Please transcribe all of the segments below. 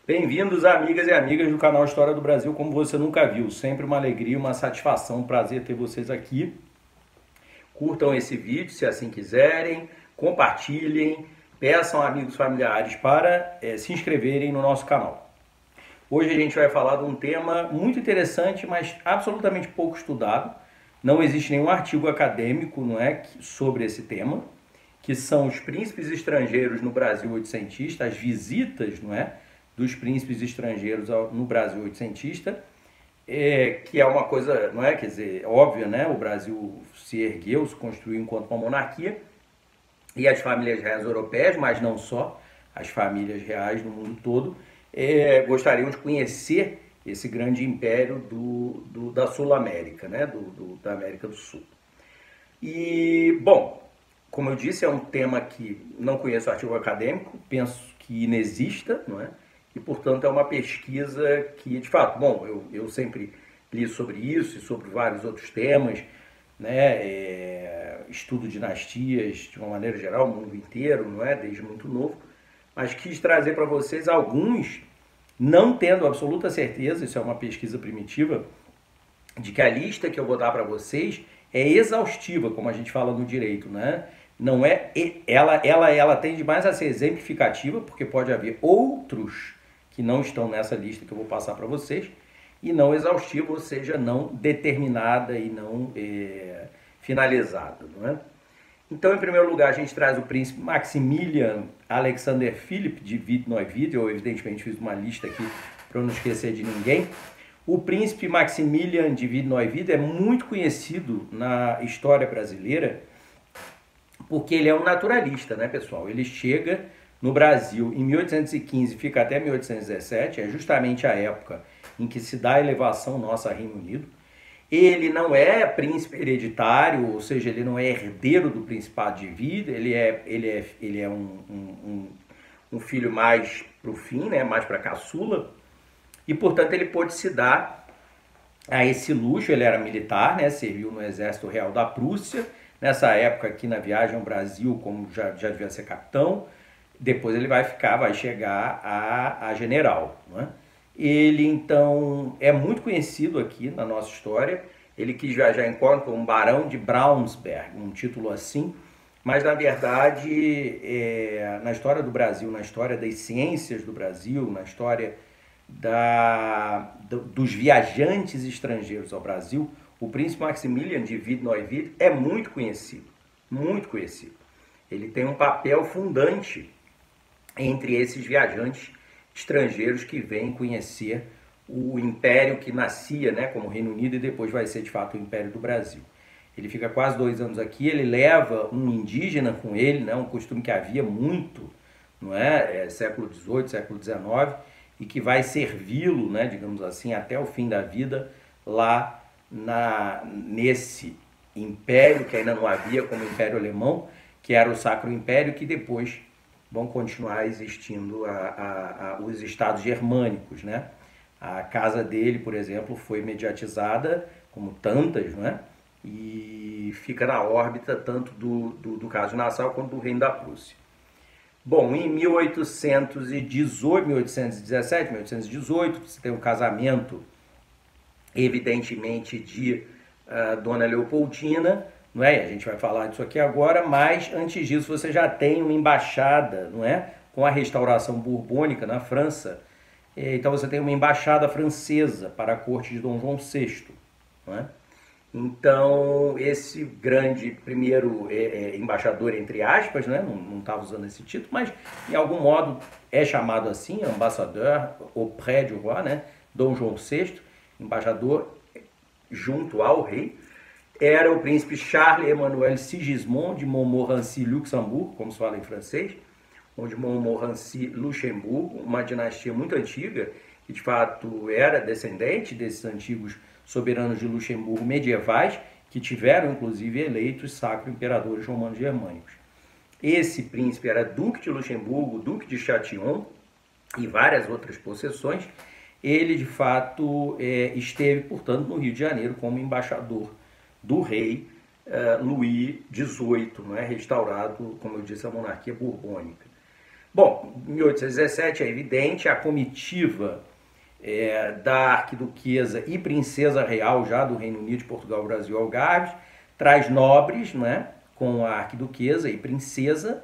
Bem-vindos, amigas e amigas do canal História do Brasil, como você nunca viu. Sempre uma alegria, uma satisfação, um prazer ter vocês aqui. Curtam esse vídeo se assim quiserem, compartilhem, peçam a amigos familiares para se inscreverem no nosso canal. Hoje a gente vai falar de um tema muito interessante, mas absolutamente pouco estudado. Não existe nenhum artigo acadêmico, não é, sobre esse tema, que são os príncipes estrangeiros no Brasil oitocentista, as visitas, não é, dos príncipes estrangeiros no Brasil oitocentista, que é uma coisa, não é, quer dizer, óbvia, né? O Brasil se ergueu, se construiu enquanto uma monarquia, e as famílias reais europeias, mas não só, as famílias reais no mundo todo, gostariam de conhecer esse grande império da Sul-América, né? Da América do Sul. E, bom, como eu disse, é um tema que não conheço artigo acadêmico, penso que inexista, não é? E, portanto, é uma pesquisa que, de fato, bom, eu sempre li sobre isso e sobre vários outros temas, né? Estudo dinastias de uma maneira geral, o mundo inteiro, não é? Desde muito novo, mas quis trazer para vocês alguns, não tendo absoluta certeza, isso é uma pesquisa primitiva, de que a lista que eu vou dar para vocês é exaustiva, como a gente fala no direito, né? Não é, ela tende mais a ser exemplificativa, porque pode haver outros que não estão nessa lista que eu vou passar para vocês, e não exaustiva, ou seja, não determinada e não finalizada, não é? Então, em primeiro lugar, a gente traz o príncipe Maximilian Alexander Philipp de Witt-Neuwied. Eu, evidentemente, fiz uma lista aqui para não esquecer de ninguém. O príncipe Maximilian de Witt-Neuwied é muito conhecido na história brasileira porque ele é um naturalista, né, pessoal? Ele chega no Brasil em 1815 e fica até 1817, é justamente a época em que se dá a elevação nossa a Reino Unido. Ele não é príncipe hereditário, ou seja, ele não é herdeiro do Principado de Witt, ele é um filho mais para o fim, né, mais para caçula, e portanto ele pôde se dar a esse luxo. Ele era militar, né, serviu no Exército Real da Prússia, nessa época aqui na viagem ao Brasil, como já devia ser capitão. Depois ele vai chegar a general, né? Ele, então, é muito conhecido aqui na nossa história. Ele quis viajar enquanto um barão de Braunsberg, um título assim, mas, na verdade, na história do Brasil, na história das ciências do Brasil, na história dos viajantes estrangeiros ao Brasil, o príncipe Maximilian de Witt-Neuwied é muito conhecido, muito conhecido. Ele tem um papel fundante entre esses viajantes estrangeiros que vêm conhecer o império que nascia, né, como Reino Unido, e depois vai ser de fato o Império do Brasil. Ele fica quase 2 anos aqui, ele leva um indígena com ele, né, um costume que havia muito, não é, século XVIII, século XIX, e que vai servi-lo, né, digamos assim, até o fim da vida lá nesse império que ainda não havia como Império Alemão, que era o Sacro Império, que depois vão continuar existindo os estados germânicos, né? A casa dele, por exemplo, foi mediatizada, como tantas, né? E fica na órbita tanto do caso de Nassau quanto do Reino da Prússia. Bom, em 1818, 1817, 1818, você tem um casamento, evidentemente, de Dona Leopoldina, não é? A gente vai falar disso aqui agora, mas antes disso você já tem uma embaixada, não é? Com a restauração borbônica na França. Então você tem uma embaixada francesa para a corte de Dom João VI, não é? Então esse grande primeiro embaixador, entre aspas, né? Não estava usando esse título, mas de algum modo é chamado assim, ambassadeur auprès du roi, né? Dom João VI, embaixador junto ao rei, era o príncipe Charles-Emmanuel Sigismond de Montmorency-Luxembourg, como se fala em francês, ou de Montmorency-Luxemburgo, uma dinastia muito antiga, que de fato era descendente desses antigos soberanos de Luxemburgo medievais, que tiveram inclusive eleitos sacro imperadores romanos germânicos. Esse príncipe era duque de Luxemburgo, duque de Châtillon e várias outras possessões. Ele de fato esteve, portanto, no Rio de Janeiro como embaixador do rei Luís XVIII, não é? Restaurado, como eu disse, a monarquia borbônica. Bom, em 1817 é evidente, a comitiva da arquiduquesa e princesa real já do Reino Unido, de Portugal, Brasil, Algarves, traz nobres, né, com a arquiduquesa e princesa,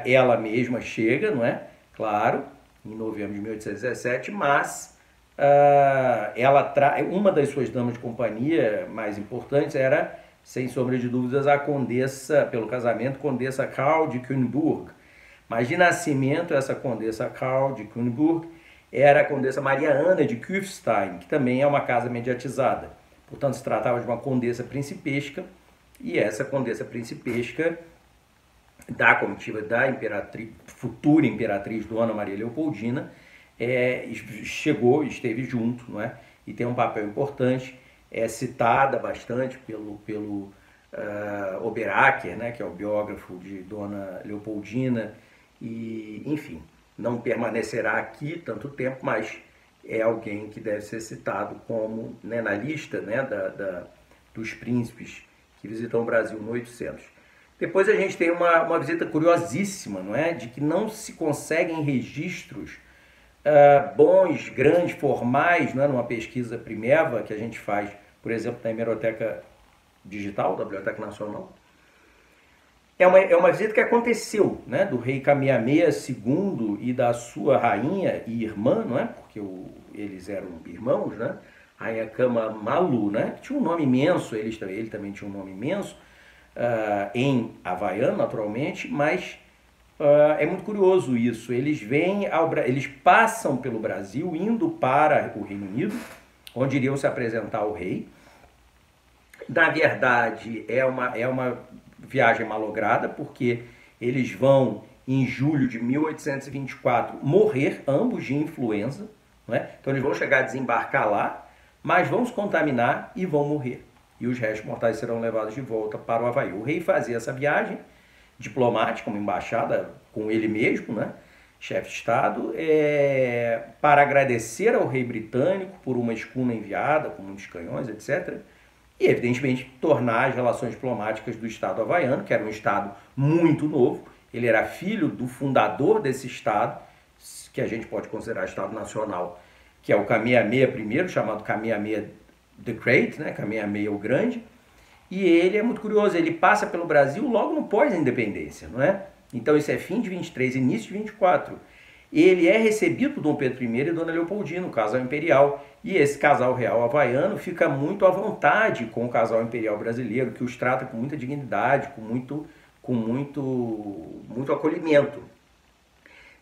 ela mesma chega, não é? Claro, em novembro de 1817, mas uma das suas damas de companhia mais importantes era, sem sombra de dúvidas, a condessa, pelo casamento, condessa Karl de Kühnburg. Mas de nascimento, essa condessa Karl de Kühnburg era a condessa Maria Ana de Kufstein, que também é uma casa mediatizada. Portanto, se tratava de uma condessa principesca, e essa condessa principesca da comitiva da futura imperatriz Dona Maria Leopoldina esteve junto, não é? E tem um papel importante, é citada bastante pelo Oberacker, né, que é o biógrafo de Dona Leopoldina, e enfim, não permanecerá aqui tanto tempo, mas é alguém que deve ser citado como, né, na lista, né, dos príncipes que visitam o Brasil no 800. Depois a gente tem uma visita curiosíssima, não é? De que não se conseguem registros bons, grandes, formais, não é? Numa pesquisa Primeva que a gente faz, por exemplo, na Hemeroteca Digital, da Biblioteca Nacional. É uma visita que aconteceu, né? Do rei Kamehameha II e da sua rainha e irmã, não é? Porque eles eram irmãos, né? Rainha Kama-Malu, né? Tinha um nome imenso, ele também tinha um nome imenso, em havaiano, naturalmente, mas é muito curioso isso. Eles passam pelo Brasil, indo para o Reino Unido, onde iriam se apresentar ao rei. Na verdade, é uma viagem malograda, porque eles vão, em julho de 1824, morrer, ambos de influenza, não é? Então eles vão chegar a desembarcar lá, mas vão se contaminar e vão morrer. E os restos mortais serão levados de volta para o Havaí. O rei fazia essa viagem diplomática, uma embaixada com ele mesmo, né, chefe de Estado, para agradecer ao rei britânico por uma escuna enviada com muitos canhões, etc., e, evidentemente, tornar as relações diplomáticas do Estado havaiano, que era um Estado muito novo. Ele era filho do fundador desse Estado, que a gente pode considerar Estado Nacional, que é o Kamehameha I, chamado Kamehameha the Great, né? Kamehameha o Grande. E ele é muito curioso, ele passa pelo Brasil logo no pós-independência, não é? Então isso é fim de 23, início de 24. Ele é recebido por Dom Pedro I e Dona Leopoldina, o casal imperial, e esse casal real havaiano fica muito à vontade com o casal imperial brasileiro, que os trata com muita dignidade, com muito acolhimento.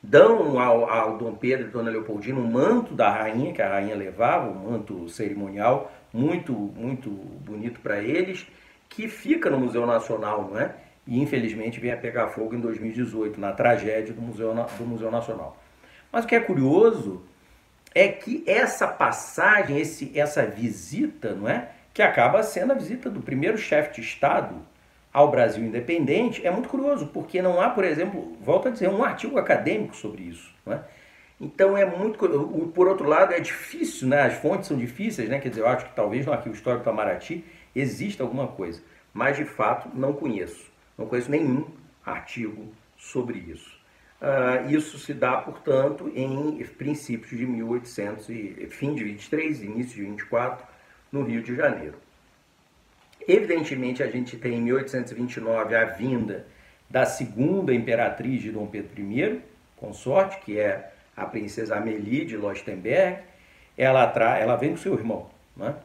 Dão ao Dom Pedro e Dona Leopoldina um manto da rainha, que a rainha levava, um manto cerimonial muito bonito para eles, que fica no Museu Nacional, não é? E infelizmente vem a pegar fogo em 2018, na tragédia do Museu Nacional. Mas o que é curioso é que essa passagem, essa visita, não é? Que acaba sendo a visita do primeiro chefe de Estado ao Brasil independente, é muito curioso, porque não há, por exemplo, volto a dizer, um artigo acadêmico sobre isso, não é? Então é muito curioso. Por outro lado, é difícil, né? As fontes são difíceis, né? Quer dizer, eu acho que talvez no Arquivo Histórico do Itamaraty exista alguma coisa, mas de fato não conheço nenhum artigo sobre isso. Isso se dá, portanto, em princípios de 1800, fim de 23, início de 24, no Rio de Janeiro. Evidentemente, a gente tem em 1829 a vinda da segunda imperatriz de Dom Pedro I, consorte, que é a princesa Amélie de Leuchtenberg. Ela vem com seu irmão, né?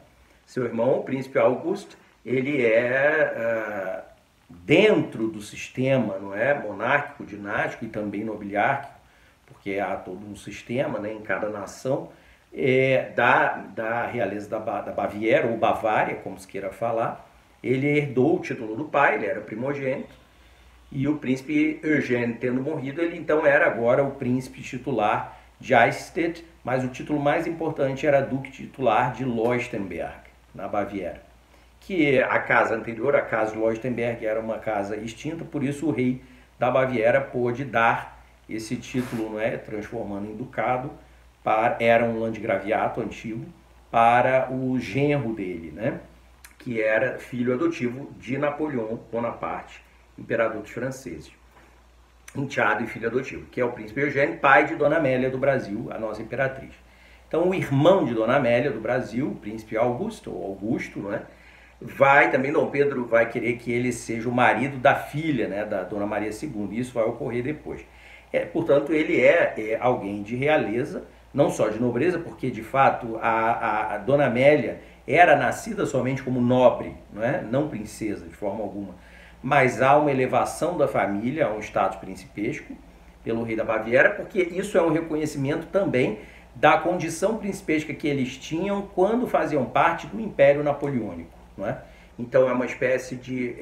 Seu irmão, o príncipe Auguste, ele é dentro do sistema, não é, monárquico, dinástico e também nobiliárquico, porque há todo um sistema, né, em cada nação, da realeza da Baviera, ou Bavária, como se queira falar. Ele herdou o título do pai, ele era primogênito, e o príncipe Eugênio tendo morrido, ele então era agora o príncipe titular de Eichstätt, mas o título mais importante era duque titular de Leuchtenberg, na Baviera. Que a casa anterior, a casa de Leuchtenberg, era uma casa extinta, por isso o rei da Baviera pôde dar esse título, não é, transformando em ducado, era um landgraviato antigo, para o genro dele, né, que era filho adotivo de Napoleão Bonaparte, imperador dos franceses. enteado e filho adotivo, que é o príncipe Eugênio, pai de Dona Amélia do Brasil, a nossa imperatriz. Então, o irmão de Dona Amélia do Brasil, o príncipe Augusto, ou Augusto, não é? Também Dom Pedro vai querer que ele seja o marido da filha, né, da Dona Maria II, e isso vai ocorrer depois. Portanto, ele é alguém de realeza, não só de nobreza, porque de fato a Dona Amélia era nascida somente como nobre, não é? Não princesa de forma alguma, mas há uma elevação da família a um status principesco pelo rei da Baviera, porque isso é um reconhecimento também da condição principesca que eles tinham quando faziam parte do Império Napoleônico, não é? Então é uma espécie de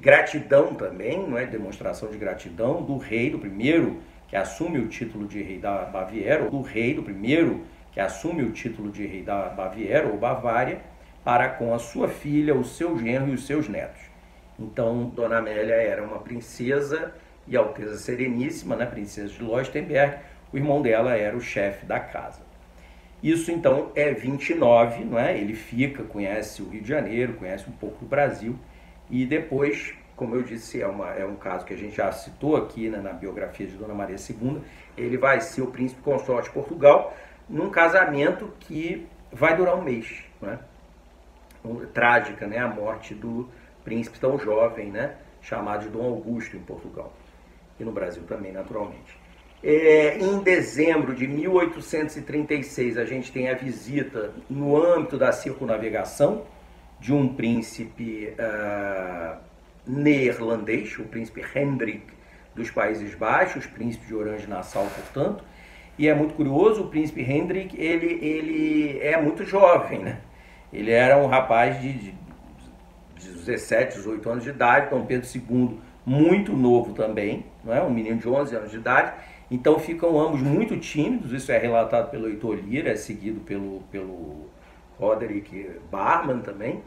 gratidão também, não é? Demonstração de gratidão do rei, do primeiro que assume o título de rei da Baviera, ou do rei, do primeiro que assume o título de rei da Baviera ou Bavária, para com a sua filha, o seu genro e os seus netos. Então, Dona Amélia era uma princesa e Alteza Sereníssima, né? Princesa de Leuchtenberg, o irmão dela era o chefe da casa. Isso então é 29, não é? Ele fica, conhece o Rio de Janeiro, conhece um pouco o Brasil, e depois, como eu disse, é um caso que a gente já citou aqui, né, na biografia de Dona Maria II, ele vai ser o príncipe consorte de Portugal, num casamento que vai durar um mês, né? Trágica, né? A morte do príncipe tão jovem, né? Chamado de Dom Augusto em Portugal, e no Brasil também, naturalmente. Em dezembro de 1836, a gente tem a visita, no âmbito da circunnavegação, de um príncipe neerlandês, o príncipe Hendrik dos Países Baixos, príncipe de Orange-Nassau, portanto. E é muito curioso, o príncipe Hendrik, ele é muito jovem, né? Ele era um rapaz de 17, 18 anos de idade, Dom Pedro II muito novo também, não é? Um menino de 11 anos de idade. Então ficam ambos muito tímidos, isso é relatado pelo Heitor Lira, é seguido pelo Roderick Barman também.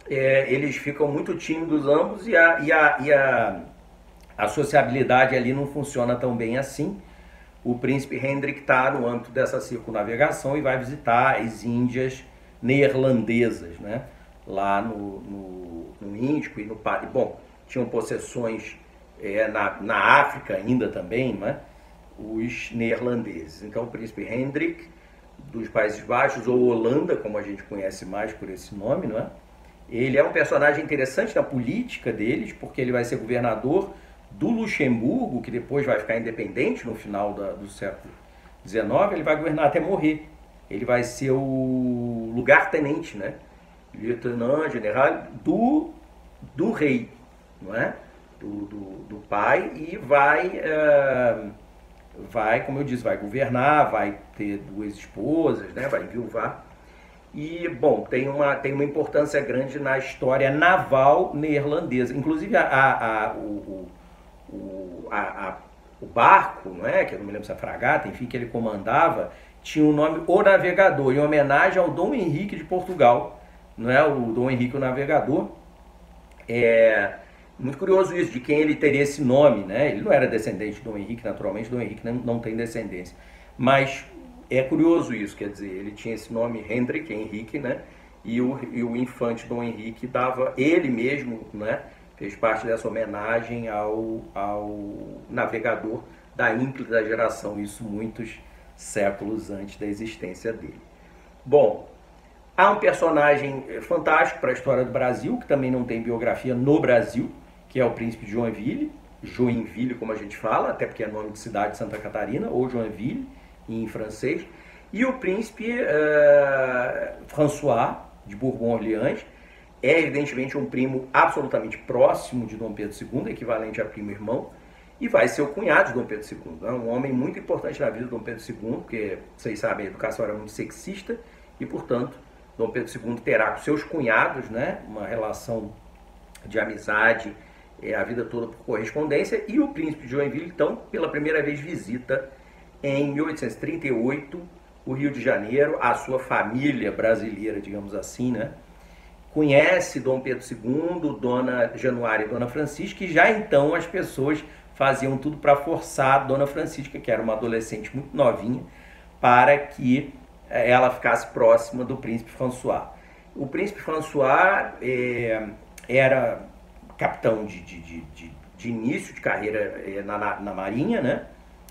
Eles ficam muito tímidos ambos e a sociabilidade ali não funciona tão bem assim. O príncipe Hendrik está no âmbito dessa circunnavegação e vai visitar as Índias neerlandesas, né? Lá no Índico e no Pari. Bom, tinham possessões na África ainda também, né? Os neerlandeses. Então o príncipe Hendrik dos Países Baixos, ou Holanda, como a gente conhece mais por esse nome, não é? Ele é um personagem interessante na política deles, porque ele vai ser governador do Luxemburgo, que depois vai ficar independente no final do século XIX, ele vai governar até morrer. Ele vai ser o lugar-tenente, né? Lieutenant General do rei, não é? Do pai, e vai, como eu disse, vai governar, vai ter 2 esposas, né? Vai enviuvar. E, bom, tem uma importância grande na história naval neerlandesa. Inclusive, o barco, não é? Que eu não me lembro se é fragata, enfim, que ele comandava, tinha o nome O Navegador, em homenagem ao Dom Henrique de Portugal, não é? O Dom Henrique o Navegador. Muito curioso isso, de quem ele teria esse nome, né? Ele não era descendente de Dom Henrique, naturalmente, Dom Henrique não tem descendência. Mas é curioso isso, quer dizer, ele tinha esse nome Hendrik, Henrique, né? E o infante Dom Henrique dava, ele mesmo, né? Fez parte dessa homenagem ao navegador da ínclita geração, isso muitos séculos antes da existência dele. Bom, há um personagem fantástico para a história do Brasil, que também não tem biografia no Brasil, que é o príncipe de Joinville, como a gente fala, até porque é nome de cidade de Santa Catarina, ou Joinville, em francês, e o príncipe François de Bourbon-Orleans, é evidentemente um primo absolutamente próximo de Dom Pedro II, equivalente a primo-irmão, e vai ser o cunhado de Dom Pedro II. É um homem muito importante na vida de Dom Pedro II, porque, vocês sabem, a educação era muito sexista, e, portanto, Dom Pedro II terá com seus cunhados, né, uma relação de amizade a vida toda por correspondência, e o príncipe de Joinville, então, pela primeira vez visita em 1838 o Rio de Janeiro, a sua família brasileira, digamos assim, né? Conhece Dom Pedro II, Dona Januária e Dona Francisca, e já então as pessoas faziam tudo para forçar Dona Francisca, que era uma adolescente muito novinha, para que ela ficasse próxima do príncipe François. O príncipe François era capitão de início de carreira na Marinha, né,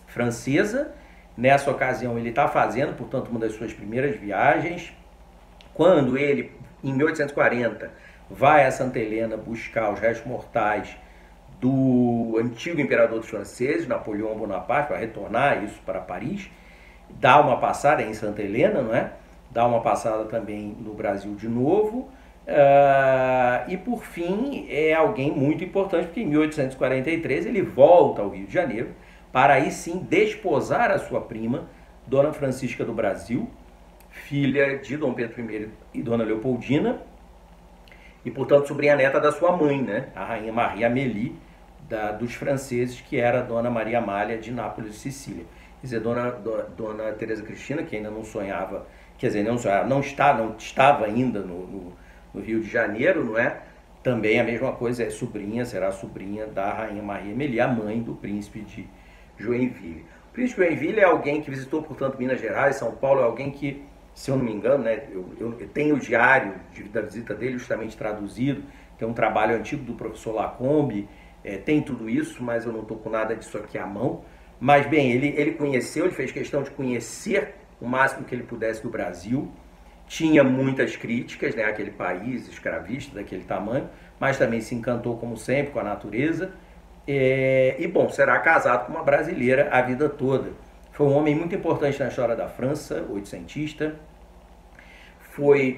francesa. Nessa ocasião ele está fazendo, portanto, uma das suas primeiras viagens. Quando ele, em 1840, vai a Santa Helena buscar os restos mortais do antigo imperador dos franceses, Napoleão Bonaparte, para retornar isso para Paris, dá uma passada em Santa Helena, não é? Dá uma passada também no Brasil de novo, e por fim é alguém muito importante, porque em 1843 ele volta ao Rio de Janeiro para aí sim desposar a sua prima, Dona Francisca do Brasil, filha de Dom Pedro I e Dona Leopoldina, e portanto sobrinha neta da sua mãe, né? A Rainha Maria Amélie dos franceses, que era a Dona Maria Amália de Nápoles e Sicília. Quer dizer, Dona Teresa Cristina, que ainda não sonhava, quer dizer, não estava ainda no Rio de Janeiro, não é? Também a mesma coisa, será sobrinha da Rainha Maria Amélie, a mãe do príncipe de Joinville. O príncipe de Joinville é alguém que visitou, portanto, Minas Gerais, São Paulo, é alguém que, se eu não me engano, né, eu tenho o diário da visita dele justamente traduzido, tem um trabalho antigo do professor Lacombe, tem tudo isso, mas eu não estou com nada disso aqui à mão. Mas, bem, ele conheceu, ele fez questão de conhecer o máximo que ele pudesse do Brasil. Tinha muitas críticas, né, àquele país escravista daquele tamanho, mas também se encantou, como sempre, com a natureza. E, bom, será casado com uma brasileira a vida toda. Foi um homem muito importante na história da França, oitocentista.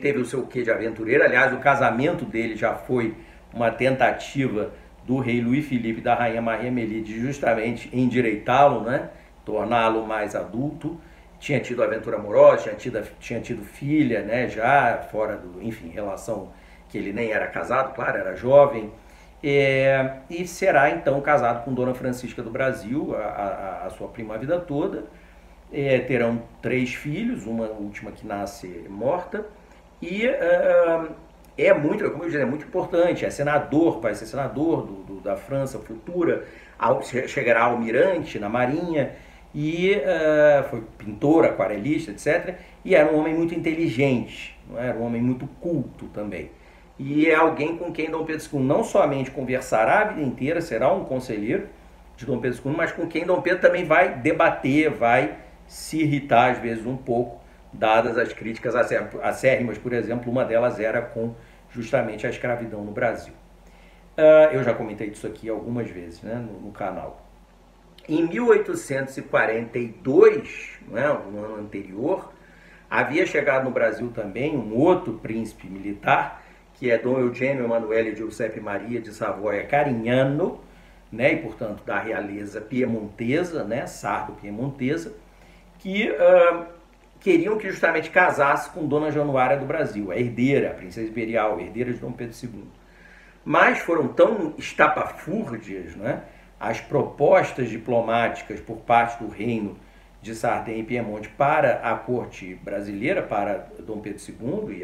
Teve o seu quê de aventureiro. Aliás, o casamento dele já foi uma tentativa do rei Luís Felipe e da rainha Maria Amélie de justamente endireitá-lo, né? Torná-lo mais adulto. Tinha tido aventura amorosa, tinha tido filha, né? Já fora enfim, relação que ele nem era casado, claro, era jovem. E será então casado com Dona Francisca do Brasil, a sua prima a vida toda. Terão 3 filhos, uma última que nasce morta. E como eu disse, é muito importante, vai ser senador da França futura, chegará almirante na Marinha, e foi pintor, aquarelista, etc. E era um homem muito inteligente, não era um homem muito culto também. E é alguém com quem Dom Pedro II não somente conversará a vida inteira, será um conselheiro de Dom Pedro II, mas com quem Dom Pedro também vai debater, vai se irritar às vezes um pouco, dadas as críticas acérrimas. Por exemplo, uma delas era com justamente a escravidão no Brasil. Eu já comentei disso aqui algumas vezes, né, no canal. Em 1842, né, no ano anterior, havia chegado no Brasil também um outro príncipe militar, que é Dom Eugênio Emanuele Giuseppe Maria de Savoia Carignano, né, e portanto da realeza piemontesa, né, sardo-piemontesa, que queriam que justamente casasse com Dona Januária do Brasil, a herdeira, a princesa imperial, a herdeira de Dom Pedro II. Mas foram tão estapafúrdias, né, as propostas diplomáticas por parte do reino de Sardenha e Piemonte para a corte brasileira, para Dom Pedro II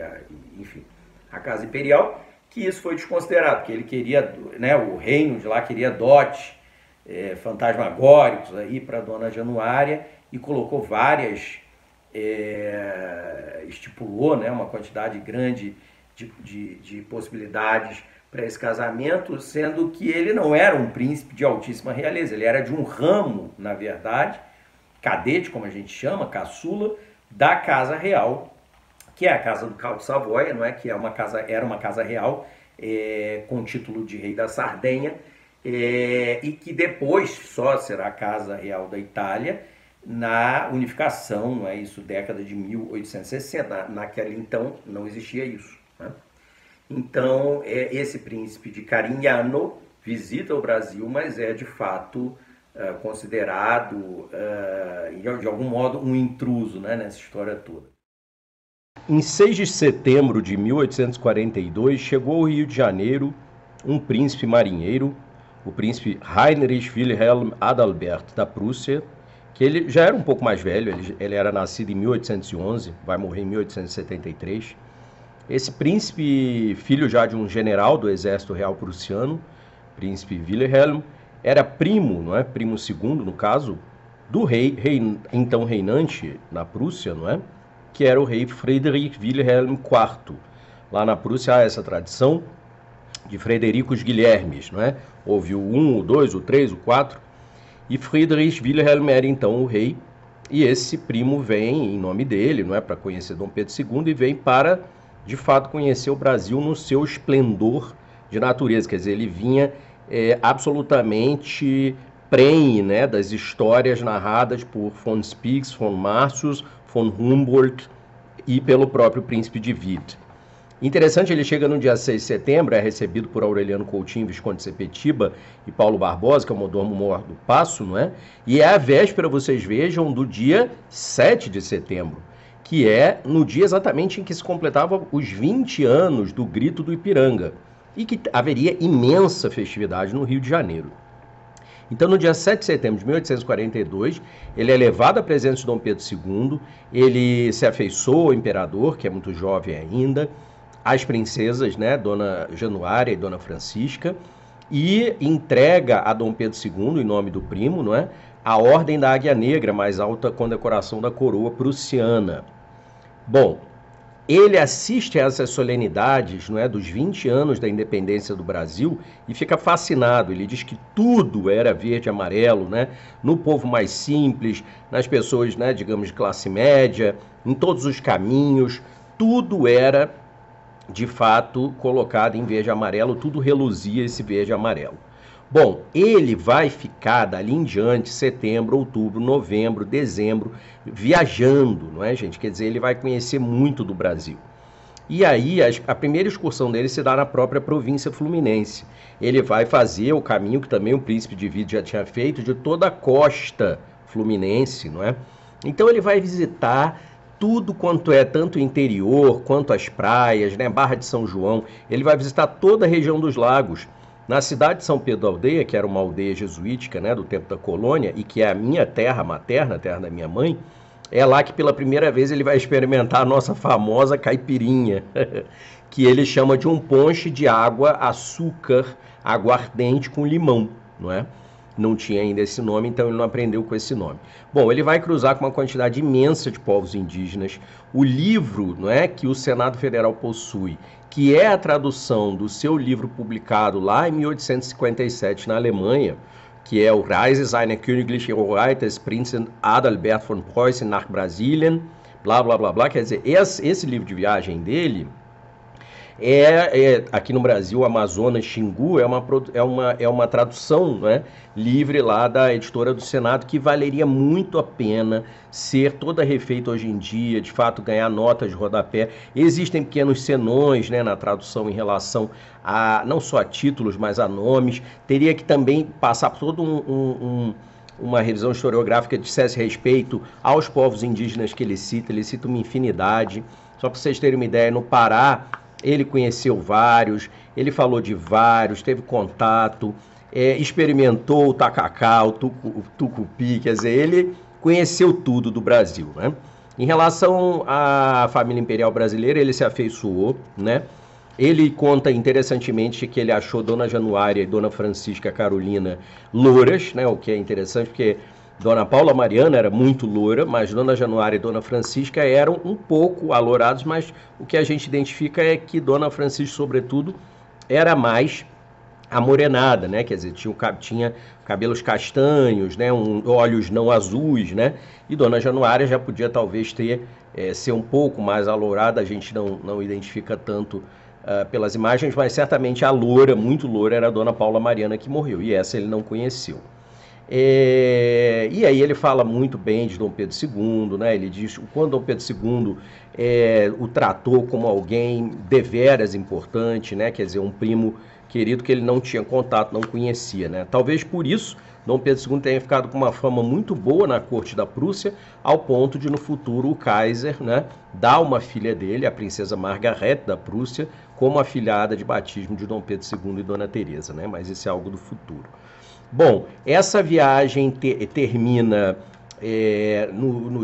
enfim, a Casa Imperial, que isso foi desconsiderado, porque ele queria, né, o reino de lá queria dotes fantasmagóricos aí para Dona Januária, e colocou várias, estipulou, né, uma quantidade grande de possibilidades para esse casamento, sendo que ele não era um príncipe de altíssima realeza, ele era de um ramo, na verdade, cadete, como a gente chama, caçula, da Casa Real, que é a Casa do Count Savoia, não é? Que era uma casa real com título de rei da Sardenha, e que depois só será a Casa Real da Itália na unificação, não é isso, década de 1860. Naquela então não existia isso, né? Então, esse príncipe de Carignano visita o Brasil, mas é de fato considerado, de algum modo, um intruso, né, nessa história toda. Em 6 de setembro de 1842, chegou ao Rio de Janeiro um príncipe marinheiro, o príncipe Heinrich Wilhelm Adalbert da Prússia, que ele já era um pouco mais velho, ele era nascido em 1811, vai morrer em 1873. Esse príncipe, filho já de um general do exército real prussiano, príncipe Wilhelm, era primo, não é? Primo segundo, no caso, do rei então reinante na Prússia, não é? Que era o rei Friedrich Wilhelm IV. Lá na Prússia há essa tradição de Fredericus Guilhermes, não é? Houve o 1, o 2, o 3, o 4, e Friedrich Wilhelm era então o rei, e esse primo vem em nome dele, não é, para conhecer Dom Pedro II, e vem para, de fato, conhecer o Brasil no seu esplendor de natureza, quer dizer, ele vinha absolutamente prenhe, né, das histórias narradas por von Spix, von Martius, von Humboldt e pelo próprio príncipe de Wied. Interessante, ele chega no dia 6 de setembro, é recebido por Aureliano Coutinho, Visconde de Sepetiba, e Paulo Barbosa, que é o mordomo-mor do Paço, não é? E é a véspera, vocês vejam, do dia 7 de setembro, que é no dia exatamente em que se completava os 20 anos do Grito do Ipiranga, e que haveria imensa festividade no Rio de Janeiro. Então, no dia 7 de setembro de 1842, ele é levado à presença de Dom Pedro II, ele se afeiçoa ao imperador, que é muito jovem ainda, as princesas, né, Dona Januária e Dona Francisca, e entrega a Dom Pedro II, em nome do primo, não é, a Ordem da Águia Negra, mais alta condecoração da coroa prussiana. Bom, ele assiste a essas solenidades, não é, dos 20 anos da independência do Brasil e fica fascinado. Ele diz que tudo era verde e amarelo, né, no povo mais simples, nas pessoas, né, digamos, de classe média, em todos os caminhos, tudo era de fato colocado em verde e amarelo, tudo reluzia esse verde e amarelo. Bom, ele vai ficar dali em diante, setembro, outubro, novembro, dezembro, viajando, não é, gente? Quer dizer, ele vai conhecer muito do Brasil. E aí, a primeira excursão dele se dá na própria província fluminense. Ele vai fazer o caminho que também o príncipe de Wied já tinha feito, de toda a costa fluminense, não é? Então ele vai visitar tudo quanto é, tanto o interior, quanto as praias, né, Barra de São João. Ele vai visitar toda a região dos lagos. Na cidade de São Pedro da Aldeia, que era uma aldeia jesuítica, né, do tempo da colônia, e que é a minha terra materna, a terra da minha mãe, é lá que pela primeira vez ele vai experimentar a nossa famosa caipirinha, que ele chama de um ponche de água, açúcar, aguardente com limão, não é? Não tinha ainda esse nome, então ele não aprendeu com esse nome. Bom, ele vai cruzar com uma quantidade imensa de povos indígenas. O livro, não é, que o Senado Federal possui, que é a tradução do seu livro publicado lá em 1857 na Alemanha, que é o Reise seiner Königlichen Hoheit des Prinzen Adalbert von Preußen nach Brasilien, blá, blá, blá, blá. Quer dizer, esse livro de viagem dele aqui no Brasil, o Amazonas Xingu é uma tradução, né, livre lá da editora do Senado, que valeria muito a pena ser toda refeita hoje em dia, de fato ganhar notas de rodapé. Existem pequenos senões, né, na tradução em relação a não só a títulos, mas a nomes. Teria que também passar por todo uma revisão historiográfica que dissesse respeito aos povos indígenas que ele cita uma infinidade. Só para vocês terem uma ideia, no Pará, ele conheceu vários, ele falou de vários, teve contato, experimentou o tacacá, o tucupi, quer dizer, ele conheceu tudo do Brasil, né? Em relação à família imperial brasileira, ele se afeiçoou, né? Ele conta interessantemente que ele achou Dona Januária e Dona Francisca Carolina louras, né? O que é interessante porque Dona Paula Mariana era muito loura, mas Dona Januária e Dona Francisca eram um pouco alourados, mas o que a gente identifica é que Dona Francisca, sobretudo, era mais amorenada, né? Quer dizer, tinha cabelos castanhos, né? Olhos não azuis, né? E Dona Januária já podia talvez ser um pouco mais alourada, a gente não identifica tanto pelas imagens, mas certamente a loura, muito loura, era a Dona Paula Mariana que morreu, e essa ele não conheceu. E aí ele fala muito bem de Dom Pedro II, né? Ele diz o quanto Dom Pedro II o tratou como alguém deveras importante, né? Quer dizer, um primo querido que ele não tinha contato, não conhecia, né? Talvez por isso Dom Pedro II tenha ficado com uma fama muito boa na corte da Prússia, ao ponto de no futuro o Kaiser, né, dar uma filha dele, a princesa Margarete da Prússia, como afilhada de batismo de Dom Pedro II e Dona Teresa, né? Mas isso é algo do futuro. Bom, essa viagem termina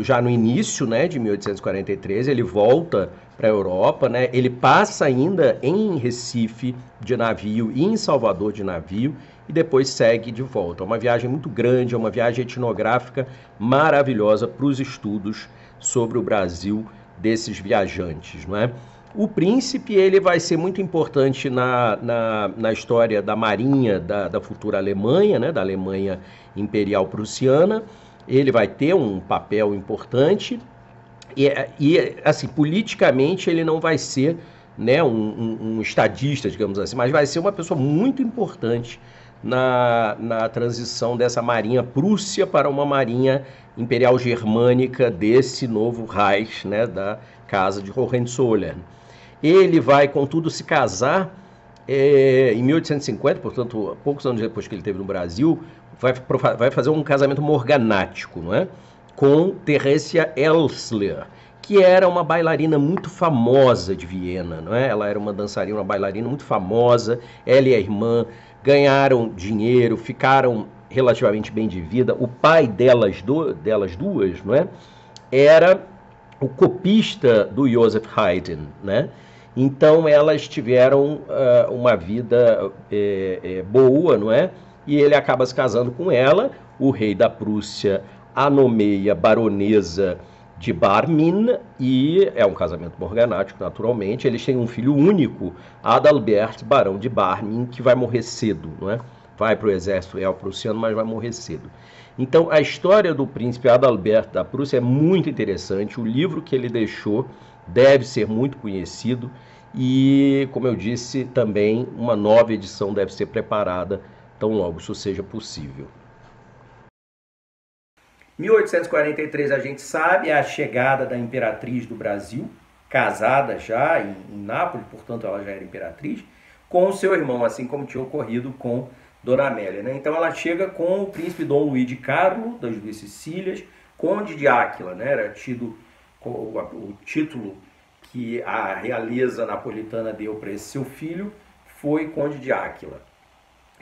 já no início, né, de 1843, ele volta para a Europa, né, ele passa ainda em Recife de navio e em Salvador de navio e depois segue de volta. É uma viagem muito grande, é uma viagem etnográfica maravilhosa para os estudos sobre o Brasil desses viajantes, não é? O príncipe ele vai ser muito importante na história da marinha da futura Alemanha, né, da Alemanha Imperial Prussiana. Ele vai ter um papel importante e assim, politicamente ele não vai ser, né, um estadista, digamos assim, mas vai ser uma pessoa muito importante na transição dessa marinha Prússia para uma marinha imperial germânica desse novo Reich, né, da Casa de Hohenzollern. Ele vai, contudo, se casar em 1850, portanto, poucos anos depois que ele esteve no Brasil, vai fazer um casamento morganático, não é? Com Theresia Elsler, que era uma bailarina muito famosa de Viena, não é? Ela era uma dançarina, uma bailarina muito famosa. Ela e a irmã ganharam dinheiro, ficaram relativamente bem de vida. O pai delas duas, não é? Era o copista do Joseph Haydn, né? Então elas tiveram uma vida boa, não é? E ele acaba se casando com ela. O rei da Prússia a nomeia baronesa de Barmin e é um casamento morganático, naturalmente. Eles têm um filho único, Adalbert, barão de Barmin, que vai morrer cedo, não é? Vai para o exército real prussiano, mas vai morrer cedo. Então, a história do príncipe Adalbert da Prússia é muito interessante. O livro que ele deixou deve ser muito conhecido e, como eu disse, também uma nova edição deve ser preparada tão logo isso seja possível. 1843, a gente sabe, é a chegada da imperatriz do Brasil, casada já em Nápoles, portanto ela já era imperatriz, com o seu irmão, assim como tinha ocorrido com Dona Amélia, né? Então ela chega com o príncipe Dom Luís de Carlo, das Duas Sicílias, conde de Áquila, né? Era tido o título que a realeza napolitana deu para esse seu filho, foi conde de Áquila,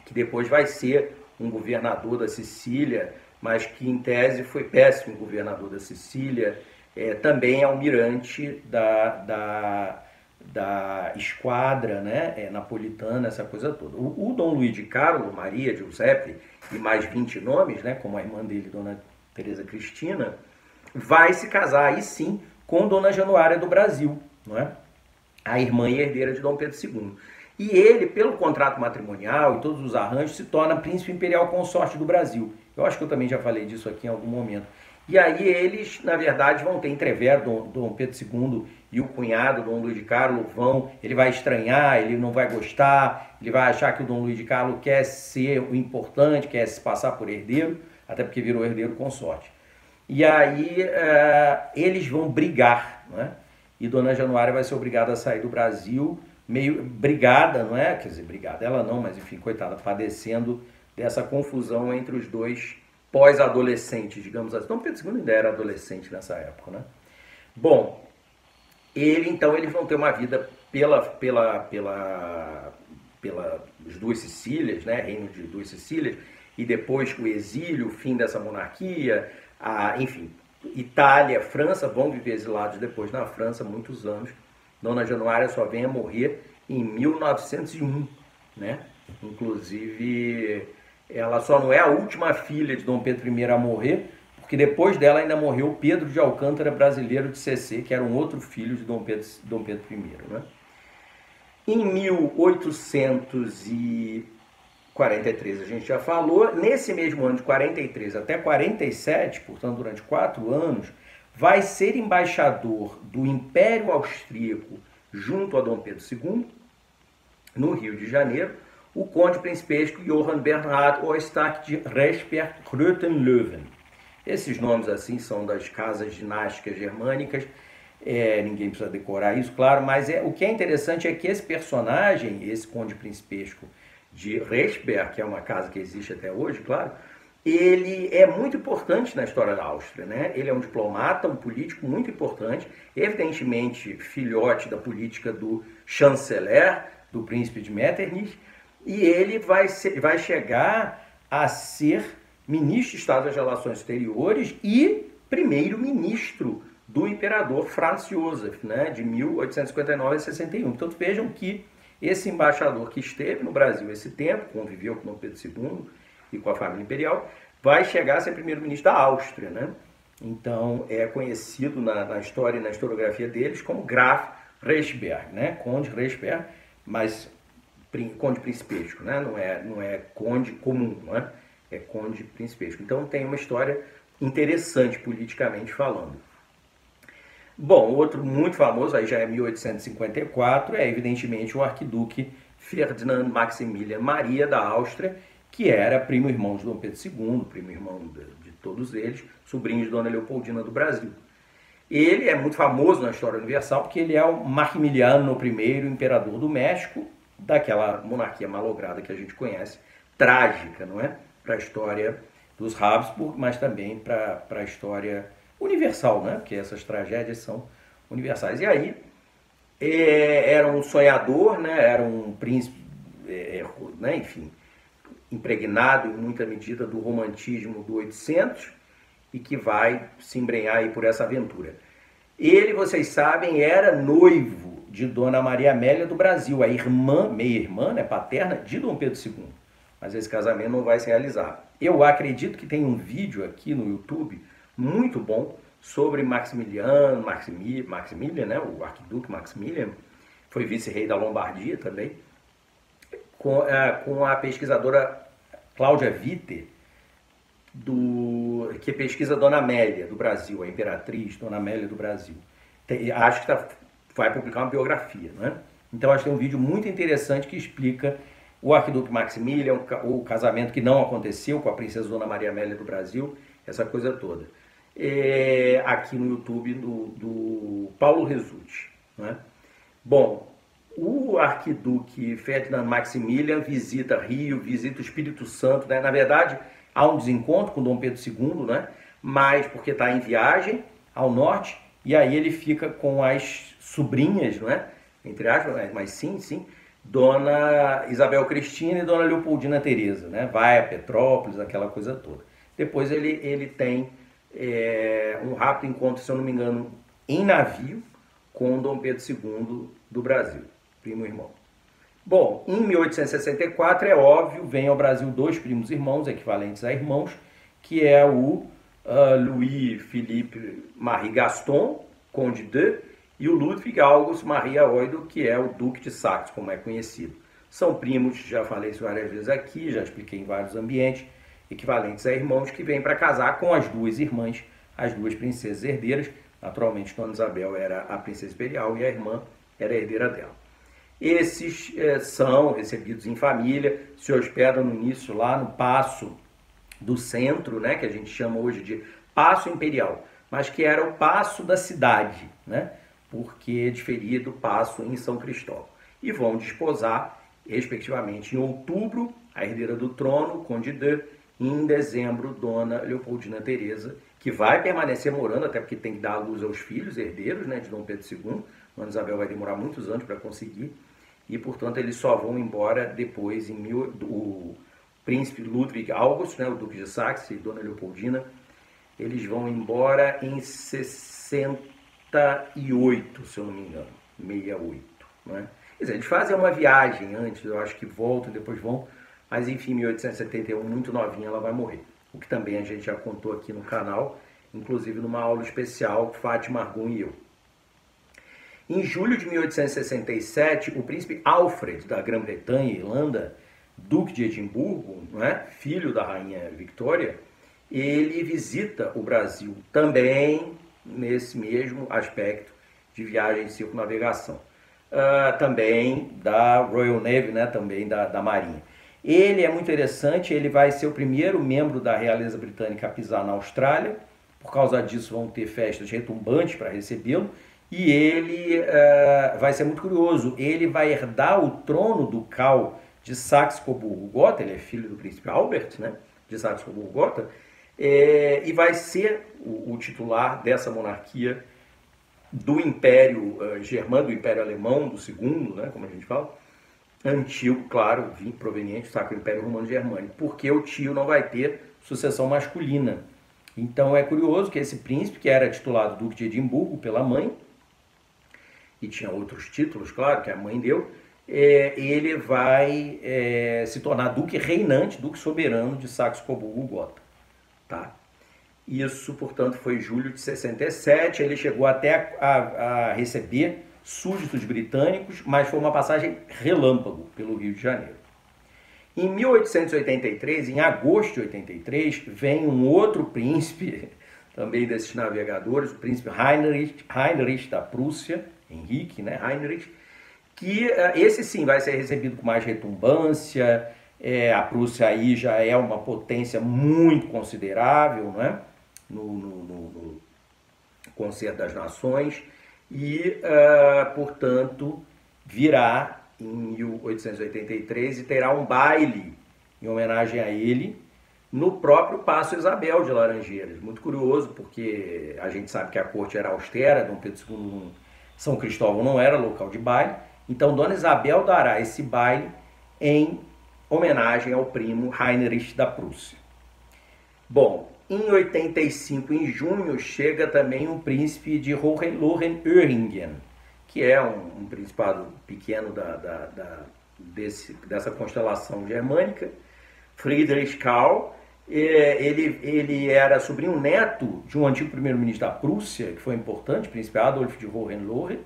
que depois vai ser um governador da Sicília, mas que em tese foi péssimo governador da Sicília, também almirante da esquadra, né, napolitana, essa coisa toda. O Dom Luís de Carlo, Maria Giuseppe e mais 20 nomes, né, como a irmã dele, Dona Teresa Cristina, vai se casar aí sim com Dona Januária do Brasil, não é? A irmã e herdeira de Dom Pedro II. E ele, pelo contrato matrimonial e todos os arranjos, se torna príncipe imperial consorte do Brasil. Eu acho que eu também já falei disso aqui em algum momento. E aí eles, na verdade, vão ter entrevero, Dom Pedro II e o cunhado, Dom Luís de Carlo, ele vai estranhar, ele não vai gostar, ele vai achar que o Dom Luís de Carlo quer ser o importante, quer se passar por herdeiro, até porque virou herdeiro consorte. E aí eles vão brigar, né? E Dona Januária vai ser obrigada a sair do Brasil, meio brigada, não é? Quer dizer, brigada, ela não, mas enfim, coitada, padecendo dessa confusão entre os dois pós-adolescentes, digamos assim. Dom Pedro II ainda era adolescente nessa época, né? Bom, então eles vão ter uma vida pelas Duas Sicílias, né? Reino de Duas Sicílias, e depois o exílio, o fim dessa monarquia, enfim, Itália, França, vão viver exilados depois na França muitos anos. Dona Januária só vem a morrer em 1901, né? Inclusive, ela só não é a última filha de Dom Pedro I a morrer, porque depois dela ainda morreu Pedro de Alcântara, brasileiro de CC, que era um outro filho de Dom Pedro I, né? Em 1843, a gente já falou, nesse mesmo ano de 43 até 47, portanto durante 4 anos, vai ser embaixador do Império Austríaco junto a Dom Pedro II, no Rio de Janeiro, o conde principesco Johann Bernhard Oesterk de Resperth-Röthenlöwen. Esses nomes assim são das casas dinásticas germânicas, ninguém precisa decorar isso, claro, mas o que é interessante é que esse personagem, esse conde principesco de Resperth, que é uma casa que existe até hoje, claro, ele é muito importante na história da Áustria, né? Ele é um diplomata, um político muito importante, evidentemente filhote da política do chanceler, do príncipe de Metternich, e ele vai chegar a ser ministro de Estado das Relações Exteriores e primeiro-ministro do imperador Franz Joseph, né? De 1859 a 61. Portanto, vejam que esse embaixador que esteve no Brasil esse tempo, conviveu com Dom Pedro II e com a família imperial, vai chegar a ser primeiro-ministro da Áustria, né? Então, é conhecido na história e na historiografia deles como Graf Reichsberg, né? Conde Reichsberg, mas conde principesco, né? Não é conde comum, né? É conde principesco. Então tem uma história interessante politicamente falando. Bom, outro muito famoso, aí já é 1854, é evidentemente o arquiduque Ferdinand Maximilian Maria da Áustria, que era primo irmão de Dom Pedro II, primo irmão de todos eles, sobrinho de Dona Leopoldina do Brasil. Ele é muito famoso na história universal porque ele é o Maximiliano I, imperador do México, daquela monarquia malograda que a gente conhece, trágica, não é? Para a história dos Habsburg, mas também para a história universal, né? Porque essas tragédias são universais. E aí, era um sonhador, né? Era um príncipe, né? Enfim, impregnado em muita medida do romantismo do 800 e que vai se embrenhar aí por essa aventura. Ele, vocês sabem, era noivo de Dona Maria Amélia do Brasil, a irmã, meia-irmã, né, paterna, de Dom Pedro II. Mas esse casamento não vai se realizar. Eu acredito que tem um vídeo aqui no YouTube muito bom sobre Maximilian, né, o arquiduque Maximilian, foi vice-rei da Lombardia também, com a pesquisadora Cláudia Witter, que pesquisa Dona Amélia do Brasil, a imperatriz Dona Amélia do Brasil. Acho que vai publicar uma biografia, né? Então acho que tem um vídeo muito interessante que explica o arquiduque Maximilian, o casamento que não aconteceu com a princesa Dona Maria Amélia do Brasil, essa coisa toda. Aqui no YouTube do Paulo Resulti, né? Bom, o arquiduque Ferdinand Maximilian visita Rio, visita o Espírito Santo, né? Na verdade, há um desencontro com Dom Pedro II, né? Mas porque está em viagem ao norte, e aí ele fica com as sobrinhas, não é? Entre aspas, mas sim, Dona Isabel Cristina e Dona Leopoldina Teresa, né? Vai a Petrópolis, aquela coisa toda. Depois ele tem um rápido encontro, se eu não me engano, em navio com Dom Pedro II do Brasil, primo irmão. Bom, em 1864, é óbvio, vem ao Brasil dois primos irmãos, equivalentes a irmãos, que é o Louis Philippe Marie Gaston, Conde de, e o Ludwig August Maria Oido, que é o Duque de Saxe, como é conhecido. São primos, já falei isso várias vezes aqui, já expliquei em vários ambientes, equivalentes a irmãos, que vêm para casar com as duas irmãs, as duas princesas herdeiras. Naturalmente, Dona Isabel era a princesa imperial e a irmã era a herdeira dela. Esses são recebidos em família, se hospedam no início lá no Paço do Centro, né, que a gente chama hoje de Paço Imperial, mas que era o Paço da cidade, né, porque diferia do Paço em São Cristóvão. E vão desposar, respectivamente, em outubro, a herdeira do trono, Conde de, e em dezembro, Dona Leopoldina Teresa, que vai permanecer morando, até porque tem que dar à luz aos filhos herdeiros, né, de Dom Pedro II. Dona Isabel vai demorar muitos anos para conseguir, e, portanto, eles só vão embora depois, o príncipe Ludwig August, né, o Duque de Saxe, e Dona Leopoldina, eles vão embora em 68, se eu não me engano, 68, né? Quer dizer, eles fazem uma viagem antes, eu acho que voltam, depois vão, mas enfim, em 1871, muito novinha, ela vai morrer. O que também a gente já contou aqui no canal, inclusive numa aula especial, Fátima Argun e eu. Em julho de 1867, o príncipe Alfred, da Grã-Bretanha e Irlanda, duque de Edimburgo, né, filho da rainha Victoria, ele visita o Brasil também nesse mesmo aspecto de viagem de circunnavegação. Também da Royal Navy, né, também da Marinha. Ele é muito interessante, ele vai ser o primeiro membro da realeza britânica a pisar na Austrália, por causa disso vão ter festas retumbantes para recebê-lo, e ele vai ser muito curioso, ele vai herdar o trono ducal de Saxe-Coburgo-Gotha, ele é filho do príncipe Albert, né, de Saxe-Coburgo-Gotha, e vai ser o titular dessa monarquia do Império Germânico, do Império Alemão, do segundo, né, como a gente fala, antigo, claro, proveniente do Sacro Império Romano Germânico, porque o tio não vai ter sucessão masculina. Então é curioso que esse príncipe, que era titulado Duque de Edimburgo pela mãe, e tinha outros títulos, claro, que a mãe deu, ele vai se tornar duque reinante, duque soberano de Saxe-Coburgo-Gotha. Tá? Isso, portanto, foi em julho de 67, ele chegou até a receber súditos britânicos, mas foi uma passagem relâmpago pelo Rio de Janeiro. Em 1883, em agosto de 83, vem um outro príncipe, também desses navegadores, o príncipe Heinrich da Prússia, Henrique, né, Heinrich, que esse sim vai ser recebido com mais retumbância. A Prússia aí já é uma potência muito considerável, né, no Concerto das Nações, e, portanto, virá em 1883 e terá um baile em homenagem a ele no próprio Paço Isabel de Laranjeiras. Muito curioso, porque a gente sabe que a corte era austera, Dom Pedro II, São Cristóvão não era local de baile, então Dona Isabel dará esse baile em homenagem ao primo Heinrich da Prússia. Bom, em 85, em junho, chega também um príncipe de Hohenlohe-Öhringen, que é um principado pequeno dessa constelação germânica, Friedrich Karl. Ele era sobrinho neto de um antigo primeiro-ministro da Prússia, que foi importante, príncipe Adolf de Hohenlohe,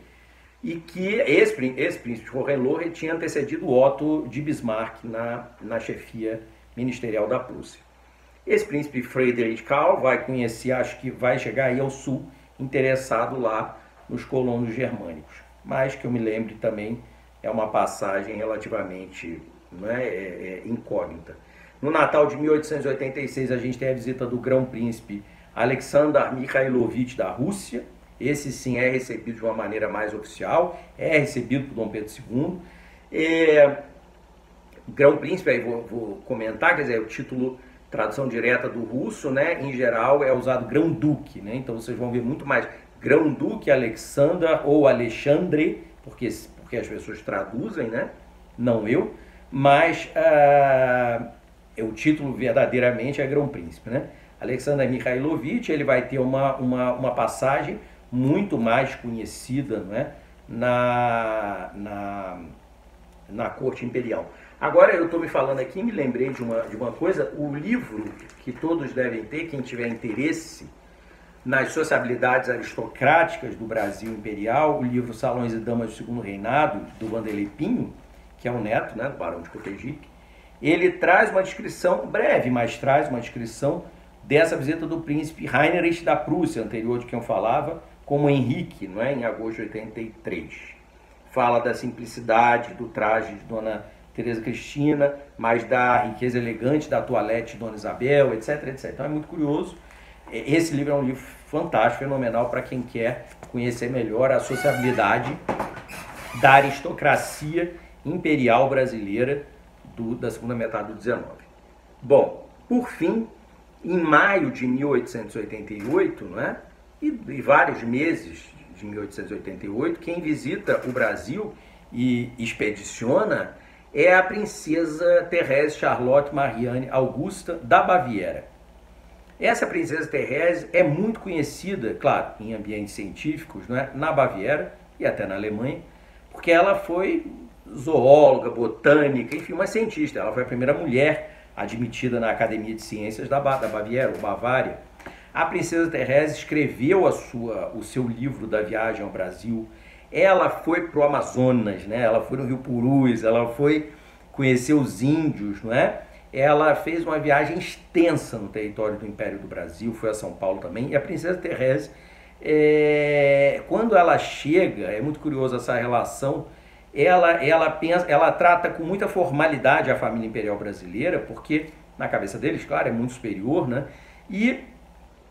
e que esse príncipe de Hohenlohe tinha antecedido Otto de Bismarck na chefia ministerial da Prússia. Esse príncipe Friedrich Karl vai conhecer, acho que vai chegar aí ao sul, interessado lá nos colonos germânicos. Mas que eu me lembre também, é uma passagem relativamente incógnita. No Natal de 1886, a gente tem a visita do grão-príncipe Alexander Mikhailovich da Rússia. Esse sim é recebido de uma maneira mais oficial, é recebido por Dom Pedro II. Grão-príncipe, aí vou comentar, quer dizer, o título, tradução direta do russo, né, em geral é usado grão-duque, né, então vocês vão ver muito mais grão-duque Alexander ou Alexandre, porque as pessoas traduzem, né, não eu, mas o título verdadeiramente é grão-príncipe, né. Alexander Mikhailovich, ele vai ter uma passagem muito mais conhecida, né, na corte imperial. Agora eu estou me falando aqui, me lembrei de uma coisa, o livro que todos devem ter, quem tiver interesse nas sociabilidades aristocráticas do Brasil imperial, o livro Salões e Damas do Segundo Reinado, do Vanderlei Pinho, que é o neto, né, do Barão de Cotegipe, ele traz uma descrição, breve, mas traz uma descrição dessa visita do príncipe Heinrich da Prússia, anterior de quem eu falava, como Henrique, não é? Em agosto de 83. Fala da simplicidade do traje de Dona Teresa Cristina, mas da riqueza elegante da toilette de Dona Isabel, etc, etc. Então é muito curioso. Esse livro é um livro fantástico, fenomenal para quem quer conhecer melhor a sociabilidade da aristocracia imperial brasileira da segunda metade do 19. Bom, por fim, em maio de 1888, não é? E vários meses de 1888, quem visita o Brasil e expediciona é a princesa Therese Charlotte Marianne Augusta da Baviera. Essa princesa Therese é muito conhecida, claro, em ambientes científicos, não é? Na Baviera e até na Alemanha, porque ela foi zoóloga, botânica, enfim, uma cientista. Ela foi a primeira mulher admitida na Academia de Ciências da Baviera, ou Bavária. A princesa Therese escreveu o seu livro da viagem ao Brasil. Ela foi para o Amazonas, né? Ela foi no Rio Purus, ela foi conhecer os índios, não é? Ela fez uma viagem extensa no território do Império do Brasil, foi a São Paulo também. E a princesa Therese, quando ela chega, é muito curioso essa relação, ela trata com muita formalidade a família imperial brasileira, porque na cabeça deles, claro, é muito superior, né? E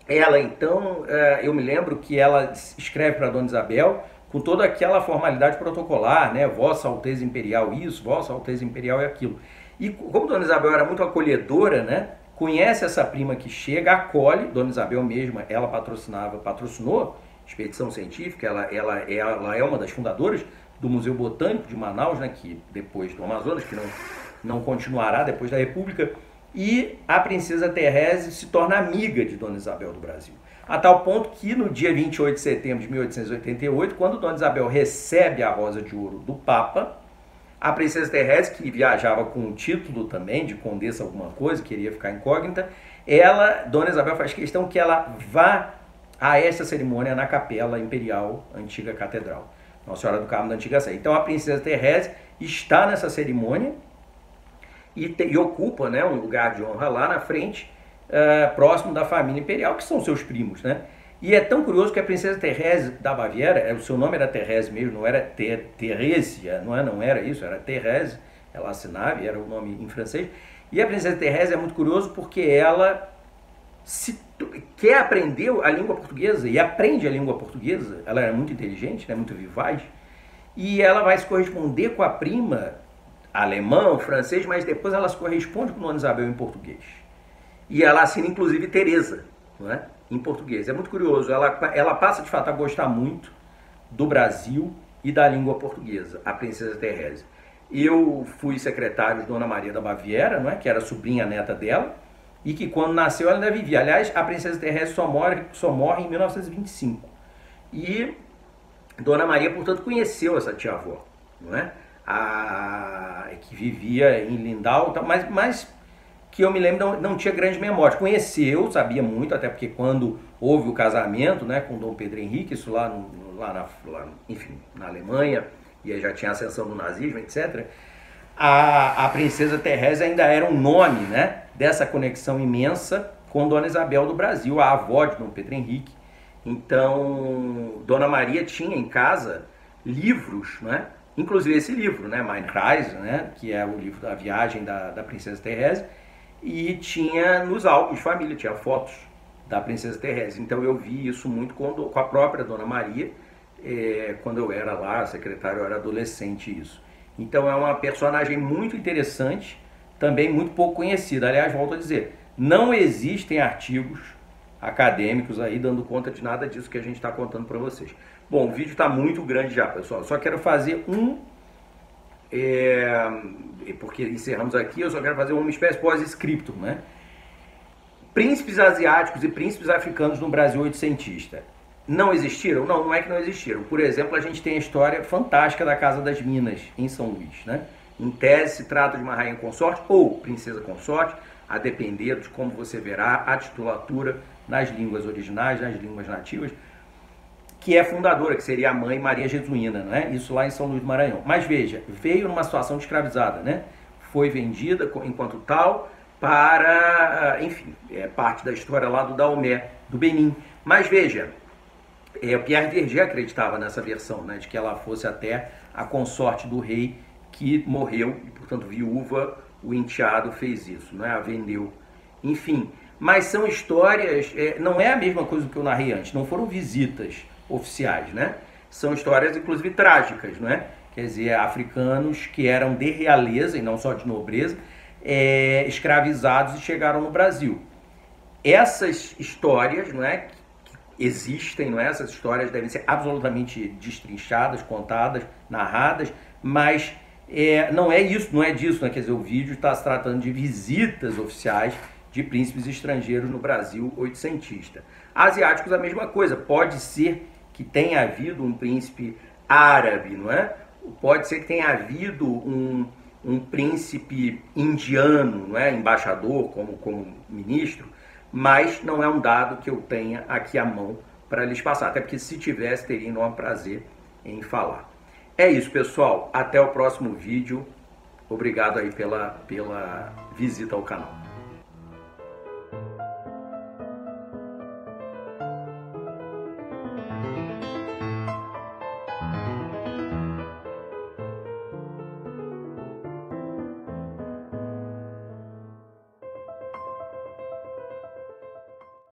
ela, então, eu me lembro que ela escreve para Dona Isabel com toda aquela formalidade protocolar, né? Vossa Alteza Imperial isso, Vossa Alteza Imperial é aquilo. E como Dona Isabel era muito acolhedora, né? Conhece essa prima que chega, acolhe, Dona Isabel mesma, ela patrocinou expedição científica, ela é uma das fundadoras do Museu Botânico de Manaus, né? Que depois do Amazonas, que não continuará depois da República, e a princesa Therese se torna amiga de Dona Isabel do Brasil. A tal ponto que no dia 28 de setembro de 1888, quando Dona Isabel recebe a Rosa de Ouro do Papa, a princesa Therese, que viajava com um título também de condessa alguma coisa, queria ficar incógnita, Dona Isabel faz questão que ela vá a essa cerimônia na Capela Imperial, antiga catedral. Nossa Senhora do Carmo da Antiga Sé. Então a princesa Thérèse está nessa cerimônia e ocupa, né, um lugar de honra lá na frente, próximo da família imperial, que são seus primos, né? E é tão curioso que a princesa Thérèse da Baviera, o seu nome era Thérèse mesmo, não era Teresia, não era isso, era Thérèse, ela assinava e era o nome em francês. E a princesa Thérèse é muito curioso porque ela quer aprender a língua portuguesa e aprende a língua portuguesa. Ela era muito inteligente, né, muito vivaz, e ela vai se corresponder com a prima alemão, francês, mas depois ela se corresponde com Dona Isabel em português. E ela assina inclusive Teresa, não é? Em português. É muito curioso, ela passa de fato a gostar muito do Brasil e da língua portuguesa, a princesa Thérèse. Eu fui secretário de Dona Maria da Baviera, não é? Que era sobrinha neta dela, e que quando nasceu ela ainda vivia. Aliás, a princesa Thérèse só morre em 1925. E Dona Maria, portanto, conheceu essa tia-avó, não é? Que vivia em Lindau, mas que eu me lembro não tinha grande memória. Conheceu, sabia muito, até porque quando houve o casamento, né, com Dom Pedro Henrique, isso lá na Alemanha, e aí já tinha a ascensão do nazismo, etc., a princesa Thérèse ainda era um nome, né, dessa conexão imensa com Dona Isabel do Brasil, a avó de Dom Pedro Henrique. Então, Dona Maria tinha em casa livros, né, inclusive esse livro, né, Meine Reise, né, que é o livro da viagem da princesa Thérèse, e tinha nos álbuns de família, tinha fotos da princesa Thérèse. Então eu vi isso muito com a própria Dona Maria, quando eu era lá, secretário, eu era adolescente, isso. Então é uma personagem muito interessante, também muito pouco conhecida. Aliás, volto a dizer, não existem artigos acadêmicos aí dando conta de nada disso que a gente está contando para vocês. Bom, o vídeo está muito grande já, pessoal. Só quero fazer porque encerramos aqui, eu só quero fazer uma espécie de pós-scriptum, né? Príncipes asiáticos e príncipes africanos no Brasil oitocentista. Não existiram? Não, não é que não existiram. Por exemplo, a gente tem a história fantástica da Casa das Minas, em São Luís, né? Em tese, se trata de uma rainha consorte ou princesa consorte, a depender de como você verá a titulatura nas línguas originais, nas línguas nativas, que é fundadora, que seria a mãe Maria Jesuína, né? Isso lá em São Luís do Maranhão. Mas veja, veio numa situação de escravizada, né? Foi vendida enquanto tal para, enfim, é parte da história lá do Daomé, do Benin. Mas veja, o Pierre Verger acreditava nessa versão, né? De que ela fosse até a consorte do rei que morreu e, portanto, viúva, o enteado fez isso, né? A vendeu. Enfim, mas são histórias, não é a mesma coisa do que eu narrei antes, não foram visitas oficiais, né? São histórias, inclusive, trágicas, não é? Quer dizer, africanos que eram de realeza e não só de nobreza, escravizados e chegaram no Brasil. Essas histórias, não é, que existem, não é? Essas histórias devem ser absolutamente destrinchadas, contadas, narradas, mas não é isso, não é disso, né? Quer dizer, o vídeo está se tratando de visitas oficiais de príncipes estrangeiros no Brasil oitocentista. Asiáticos a mesma coisa, pode ser que tenha havido um príncipe árabe, não é? Pode ser que tenha havido um príncipe indiano, não é? Embaixador, como ministro, mas não é um dado que eu tenha aqui à mão para lhes passar, até porque se tivesse, teria enorme prazer em falar. É isso, pessoal, até o próximo vídeo, obrigado aí pela visita ao canal.